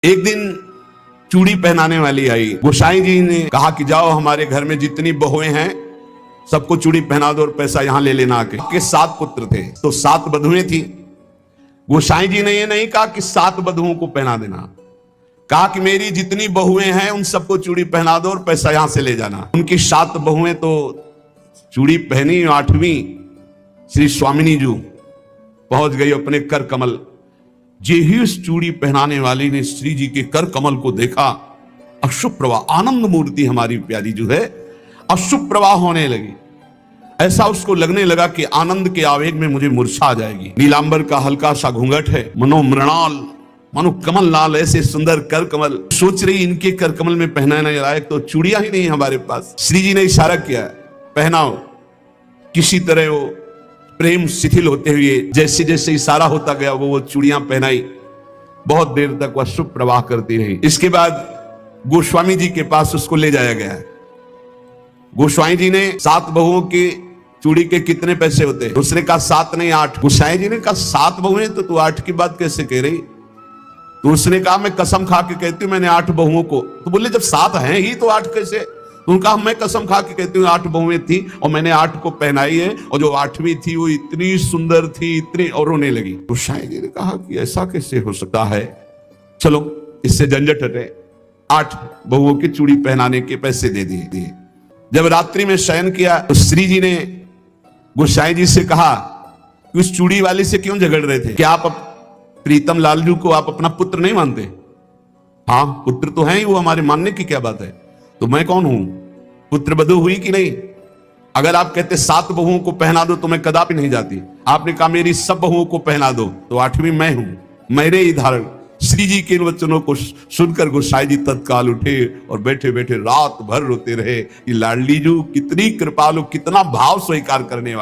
एक दिन चूड़ी पहनाने वाली आई। गोसाई जी ने कहा कि जाओ हमारे घर में जितनी बहुएं हैं सबको चूड़ी पहना दो और पैसा यहां ले लेना आके। के 7 पुत्र थे तो 7 बधुएं थी। गोसाई जी ने ये नहीं कहा कि 7 बधुओं को पहना देना, कहा कि मेरी जितनी बहुएं हैं उन सबको चूड़ी पहना दो और पैसा यहां से ले जाना। उनकी 7 बहुएं तो चूड़ी पहनी। 8वीं श्री स्वामिनी जी पहुंच गई अपने कर कमल। जे ही उस चूड़ी पहनाने वाली ने श्री जी के कर कमल को देखा, अशुभ प्रवाह, आनंद मूर्ति हमारी प्यारी जो है अशुभ प्रवाह होने लगी। ऐसा उसको लगने लगा कि आनंद के आवेग में मुझे मूर्छा आ जाएगी। नीलांबर का हल्का सा घूंघट है, मनो मृणाल मनो कमल लाल, ऐसे सुंदर कर कमल। सोच रही इनके कर कमल में पहनाने लायक तो चूड़ियां ही नहीं हमारे पास। श्री जी ने इशारा किया, पहनाओ। किसी तरह वो प्रेम शिथिल होते हुए जैसे जैसे इशारा होता गया वो चूड़ियां पहनाई। बहुत देर तक वह शुभ प्रवाह करती रही। इसके बाद गोस्वामी जी के पास उसको ले जाया गया। गोस्वामी जी ने 7 बहुओं की चूड़ी के कितने पैसे होते? दूसरे का 7 नहीं 8। गोसाई जी ने कहा 7 बहुएं तो तू 8 की बात कैसे कह रही? तो उसने कहा मैं कसम खा के कहती हूँ मैंने 8 बहुओं को। तो बोले जब 7 हैं ही तो 8 कैसे? तो उनका मैं कसम खा के कहती हूँ 8 बहुएं थी और मैंने 8 को पहनाई है, और जो 8वीं थी वो इतनी सुंदर थी, इतनी, और रोने लगी। गोसाई जी ने कहा कि ऐसा कैसे हो सकता है, चलो इससे झंझट हटे। 8 बहुओं की चूड़ी पहनाने के पैसे दे दिए। जब रात्रि में शयन किया तो श्री जी ने गोसाई जी से कहा कि उस चूड़ी वाली से क्यों झगड़ रहे थे? क्या आप प्रीतम लालजू को आप अपना पुत्र नहीं मानते? हाँ पुत्र तो है ही, वो हमारे मानने की क्या बात है। तो मैं कौन हूं? पुत्र बधू हुई कि नहीं? अगर आप कहते 7 बहुओं को पहना दो तो मैं कदापि नहीं जाती। आपने कहा मेरी सब बहुओं को पहना दो, तो 8वीं मैं हूं, मेरे ही धारण। श्री जी के इन वचनों को सुनकर गोसाई जी तत्काल उठे और बैठे बैठे रात भर रोते रहे कि लाडली जू कितनी कृपालु, कितना भाव स्वीकार करने वाली।